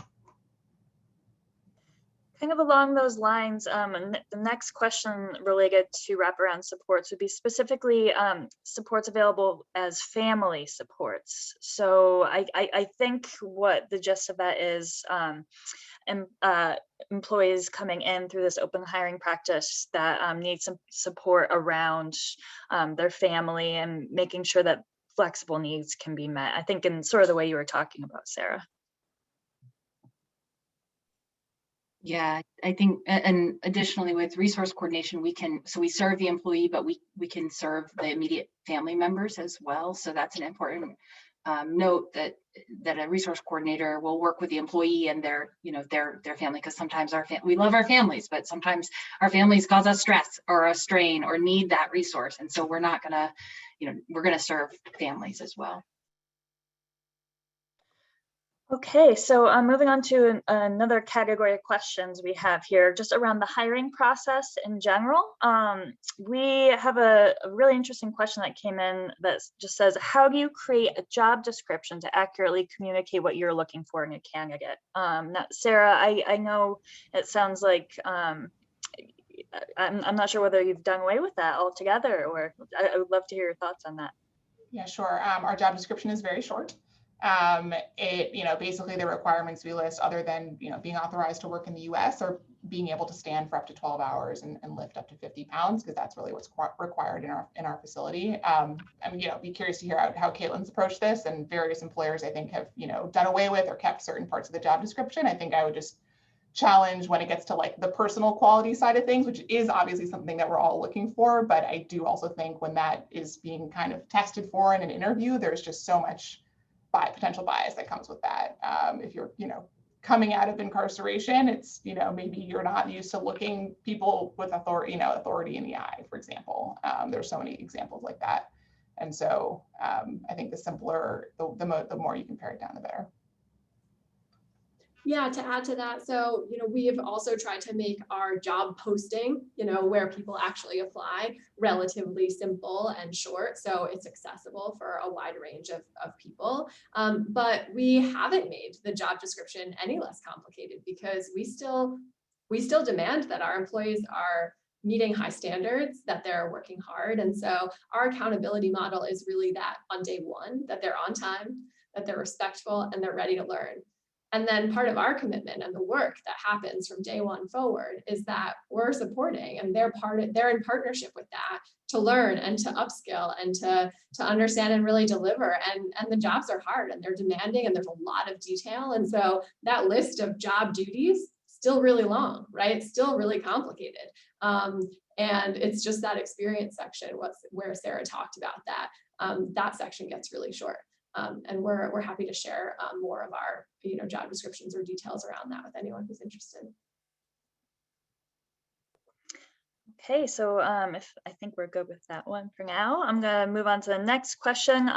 Kind of along those lines, the next question related to wraparound supports would be specifically supports available as family supports. So I think what the gist of that is employees coming in through this open hiring practice that need some support around their family and making sure that flexible needs can be met. I think in sort of the way you were talking about, Sarah. Yeah, I think, and additionally with resource coordination, we serve the employee, but we can serve the immediate family members as well. So that's an important note that a resource coordinator will work with the employee and their family, because sometimes we love our families, but sometimes our families cause us stress or a strain or need that resource. And so we're not gonna, we're gonna serve families as well. Okay, so moving on to another category of questions we have here, just around the hiring process in general. We have a really interesting question that came in that just says, how do you create a job description to accurately communicate what you're looking for in a candidate? Now, Sarah, I know it sounds like, I'm not sure whether you've done away with that altogether, or I would love to hear your thoughts on that. Yeah, sure. Our job description is very short. Basically the requirements we list, other than, being authorized to work in the US or being able to stand for up to 12 hours and lift up to 50 pounds, because that's really what's required in our facility. Be curious to hear how Caitlyn's approached this, and various employers I think have, done away with or kept certain parts of the job description. I think I would just challenge when it gets to like the personal quality side of things, which is obviously something that we're all looking for. But I do also think when that is being kind of tested for in an interview, there's just so much potential bias that comes with that. If you're, coming out of incarceration, it's, maybe you're not used to looking people with authority in the eye, for example. There's so many examples like that. And so I think the simpler, the more you can pare it down, the better. Yeah, to add to that, so, we have also tried to make our job posting, where people actually apply, relatively simple and short, so it's accessible for a wide range of people. But we haven't made the job description any less complicated, because we still demand that our employees are meeting high standards, that they're working hard. And so our accountability model is really that on day one, that they're on time, that they're respectful, and they're ready to learn. And then part of our commitment and the work that happens from day one forward is that we're supporting, and they're in partnership with that to learn and to upskill and to understand and really deliver. And the jobs are hard and they're demanding and there's a lot of detail. And so that list of job duties still really long, right? It's still really complicated. And it's just that experience section, where Sarah talked about that section gets really short. And we're happy to share more of our job descriptions or details around that with anyone who's interested. Okay, so if I think we're good with that one for now, I'm gonna move on to the next question.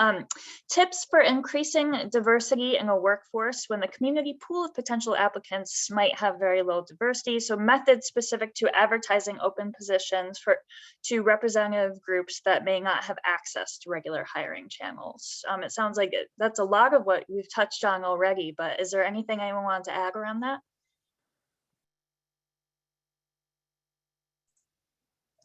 Tips for increasing diversity in a workforce when the community pool of potential applicants might have very low diversity. So methods specific to advertising open positions to representative groups that may not have access to regular hiring channels. It sounds like that's a lot of what we've touched on already, but is there anything anyone wanted to add around that?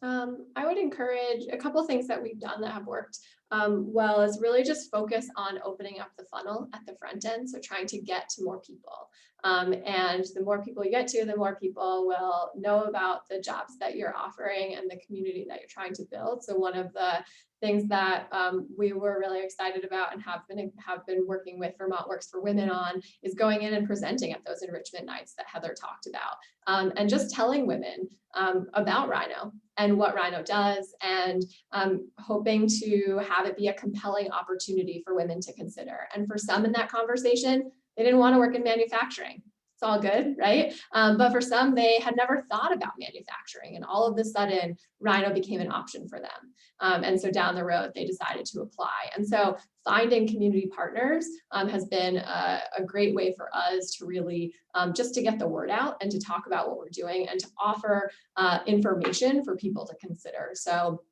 I would encourage a couple things that we've done that have worked well is really just focus on opening up the funnel at the front end. So trying to get to more people. And the more people you get to, the more people will know about the jobs that you're offering and the community that you're trying to build. So one of the things that we were really excited about and have been working with Vermont Works for Women on is going in and presenting at those enrichment nights that Heather talked about, and just telling women about Rhino and what Rhino does, and hoping to have it be a compelling opportunity for women to consider. And for some in that conversation, they didn't want to work in manufacturing. It's all good, right? But for some, they had never thought about manufacturing, and all of a sudden, Rhino became an option for them. And so down the road, they decided to apply. And so finding community partners has been a great way for us to really just to get the word out and to talk about what we're doing and to offer information for people to consider. So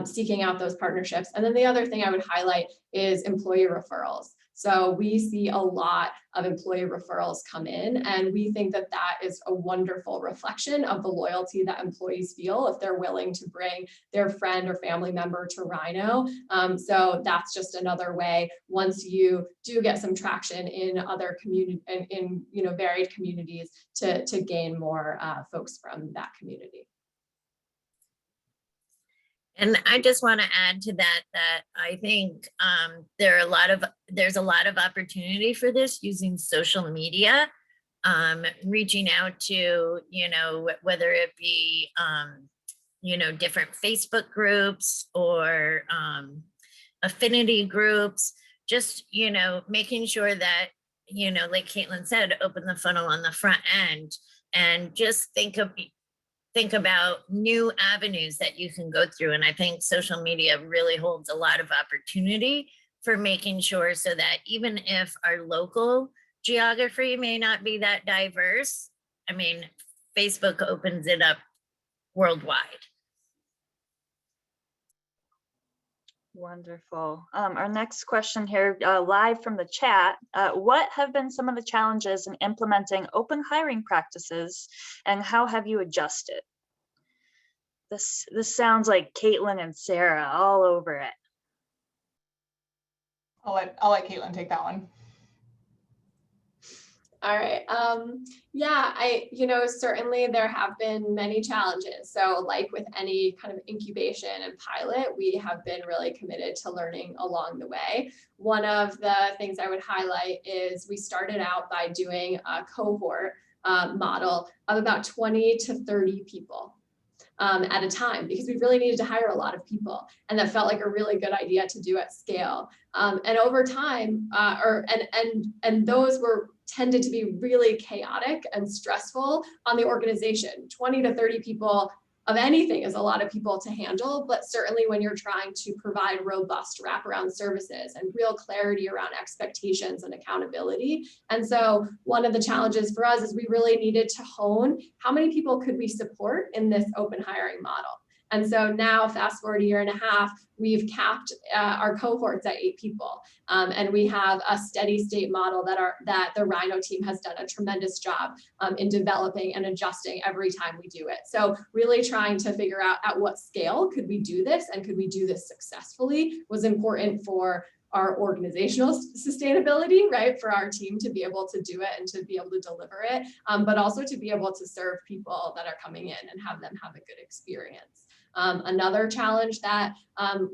seeking out those partnerships. And then the other thing I would highlight is employee referrals. So we see a lot of employee referrals come in, and we think that that is a wonderful reflection of the loyalty that employees feel if they're willing to bring their friend or family member to Rhino. So that's just another way, once you do get some traction in other community, in varied communities, to gain more folks from that community. And I just want to add to that I think there's a lot of opportunity for this using social media, reaching out to, whether it be, different Facebook groups or affinity groups, just, making sure that, like Caitlyn said, open the funnel on the front end and just think about new avenues that you can go through. And I think social media really holds a lot of opportunity for making sure so that even if our local geography may not be that diverse, I mean, Facebook opens it up worldwide. Wonderful. Our next question here, live from the chat. What have been some of the challenges in implementing open hiring practices, and how have you adjusted? This sounds like Caitlyn and Sarah all over it. I'll let Caitlyn take that one. All right. Yeah, certainly there have been many challenges. So like with any kind of incubation and pilot, we have been really committed to learning along the way. One of the things I would highlight is we started out by doing a cohort model of about 20 to 30 people at a time, because we really needed to hire a lot of people, and that felt like a really good idea to do at scale. And over time, and those tended to be really chaotic and stressful on the organization. 20 to 30 people of anything is a lot of people to handle, but certainly when you're trying to provide robust wraparound services and real clarity around expectations and accountability. And so one of the challenges for us is we really needed to hone how many people could we support in this open hiring model. And so now, fast forward a year and a half, we've capped our cohorts at 8 people. And we have a steady state model that the Rhino team has done a tremendous job in developing and adjusting every time we do it. So really trying to figure out at what scale could we do this, and could we do this successfully, was important for our organizational sustainability, right? For our team to be able to do it and to be able to deliver it, but also to be able to serve people that are coming in and have them have a good experience. Another challenge that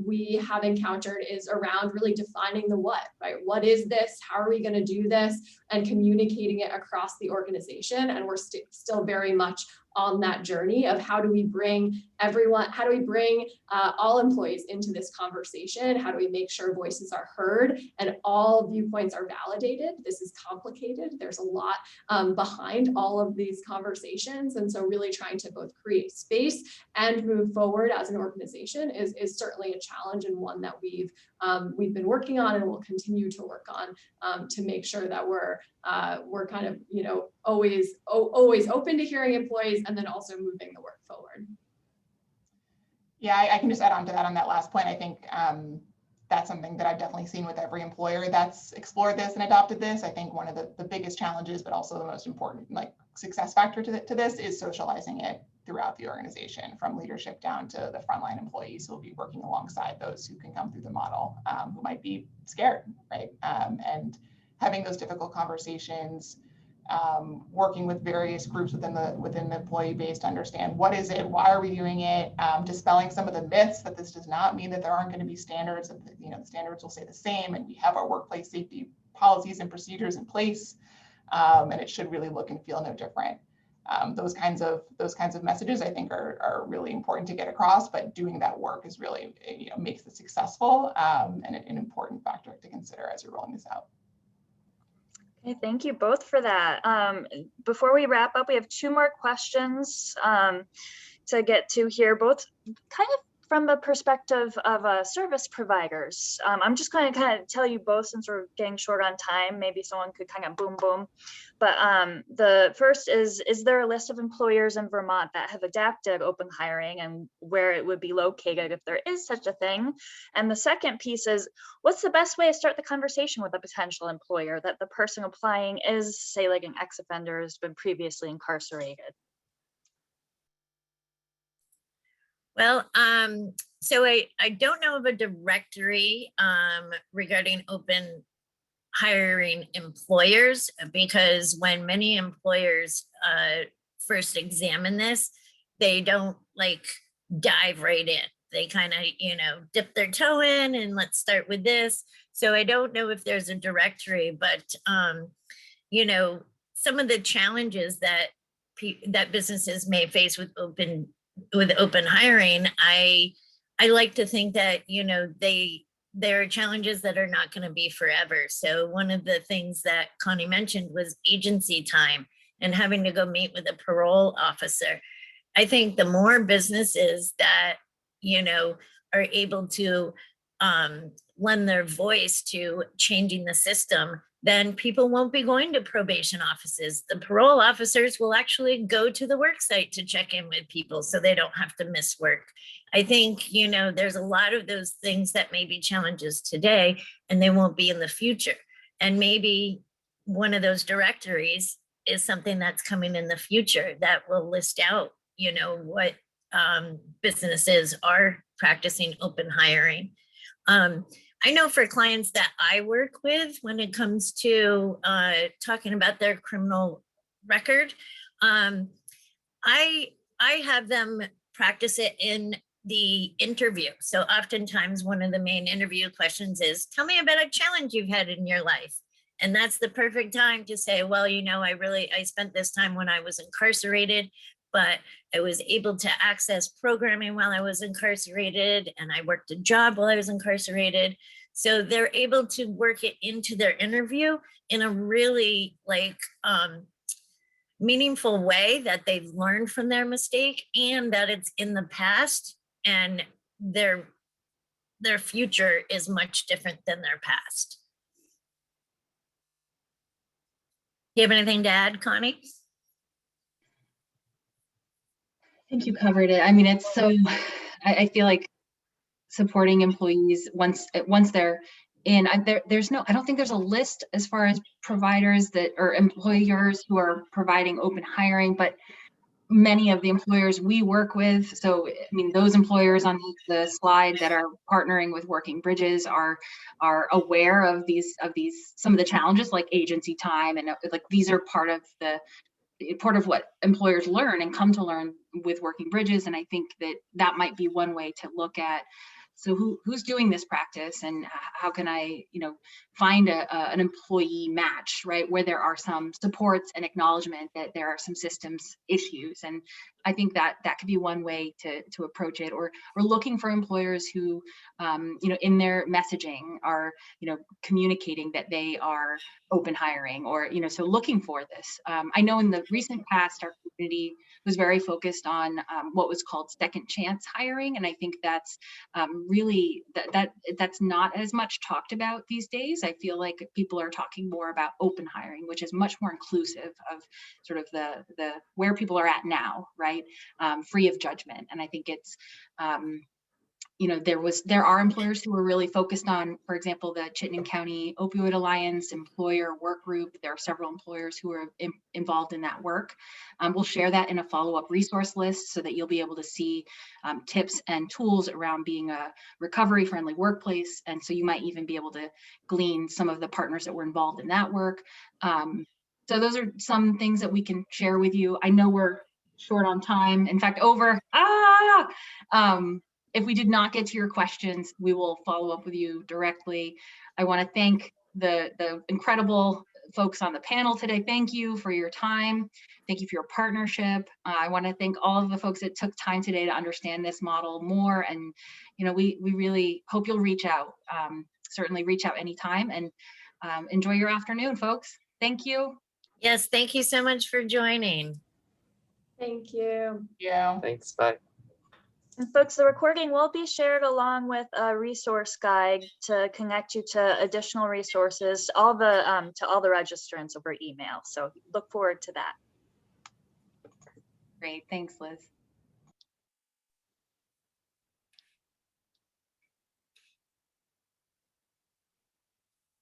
we have encountered is around really defining the what, right? What is this? How are we going to do this? And communicating it across the organization. And we're still very much on that journey of how do we bring all employees into this conversation? How do we make sure voices are heard and all viewpoints are validated? This is complicated. There's a lot behind all of these conversations. And so really trying to both create space and move forward as an organization is certainly a challenge, and one that we've been working on and will continue to work on to make sure that we're kind of, always open to hearing employees and then also moving the work forward. Yeah, I can just add on to that on that last point. I think that's something that I've definitely seen with every employer that's explored this and adopted this. I think one of the biggest challenges, but also the most important success factor to this is socializing it throughout the organization, from leadership down to the frontline employees who will be working alongside those who can come through the model, who might be scared, right? And having those difficult conversations, working with various groups within the employee base to understand what is it, why are we doing it, dispelling some of the myths that this does not mean that there aren't going to be standards, that the standards will stay the same, and we have our workplace safety policies and procedures in place, and it should really look and feel no different. Those kinds of messages I think are really important to get across, but doing that work is really, makes it successful, and an important factor to consider as you're rolling this out. Okay, thank you both for that. Before we wrap up, we have 2 more questions to get to here, both kind of from the perspective of service providers. I'm just going to kind of tell you both, since we're getting short on time, maybe someone could kind of boom. But the first is there a list of employers in Vermont that have adapted open hiring and where it would be located if there is such a thing? And the second piece is, what's the best way to start the conversation with a potential employer that the person applying is, say, like an ex-offender has been previously incarcerated? Well, so I don't know of a directory regarding open hiring employers, because when many employers first examine this, they don't dive right in. They kind of, dip their toe in and let's start with this. So I don't know if there's a directory, but, some of the challenges that businesses may face with open hiring, I like to think that, there are challenges that are not going to be forever. So one of the things that Connie mentioned was agency time and having to go meet with a parole officer. I think the more businesses that, are able to lend their voice to changing the system, then people won't be going to probation offices. The parole officers will actually go to the work site to check in with people so they don't have to miss work. I think, there's a lot of those things that may be challenges today and they won't be in the future. And maybe one of those directories is something that's coming in the future that will list out, what businesses are practicing open hiring. I know for clients that I work with, when it comes to talking about their criminal record, I have them practice it in the interview. So oftentimes one of the main interview questions is, tell me about a challenge you've had in your life. And that's the perfect time to say, well, I spent this time when I was incarcerated, but I was able to access programming while I was incarcerated, and I worked a job while I was incarcerated. So they're able to work it into their interview in a really meaningful way, that they've learned from their mistake and that it's in the past, and their future is much different than their past. Do you have anything to add, Connie? I think you covered it. I mean, it's so, I feel like supporting employees once they're in, I don't think there's a list as far as providers or employers who are providing open hiring, but many of the employers we work with, so I mean, those employers on the slide that are partnering with Working Bridges are aware of some of the challenges, like agency time, and these are part of what employers learn and come to learn with Working Bridges. And I think that might be one way to look at so who's doing this practice, and how can I, find an employee match, right, where there are some supports and acknowledgement that there are some systems issues. And I think that could be one way to approach it. Or looking for employers who, in their messaging are, communicating that they are open hiring, or, so looking for this. I know in the recent past, our community was very focused on what was called second chance hiring. And I think that's really, that's not as much talked about these days. I feel like people are talking more about open hiring, which is much more inclusive of sort of the where people are at now, right? Free of judgment. And I think it's, there are employers who are really focused on, for example, the Chittenden County Opioid Alliance employer work group. There are several employers who are involved in that work. We'll share that in a follow-up resource list so that you'll be able to see tips and tools around being a recovery-friendly workplace. And so you might even be able to glean some of the partners that were involved in that work. So those are some things that we can share with you. I know we're short on time. In fact, over. If we did not get to your questions, we will follow up with you directly. I want to thank the incredible folks on the panel today. Thank you for your time. Thank you for your partnership. I want to thank all of the folks that took time today to understand this model more. And, we really hope you'll reach out. Certainly reach out anytime, and enjoy your afternoon, folks. Thank you. Yes, thank you so much for joining. Thank you. Yeah. Thanks. Bye. And folks, the recording will be shared along with a resource guide to connect you to additional resources, to all the registrants over email. So look forward to that. Great. Thanks, Liz.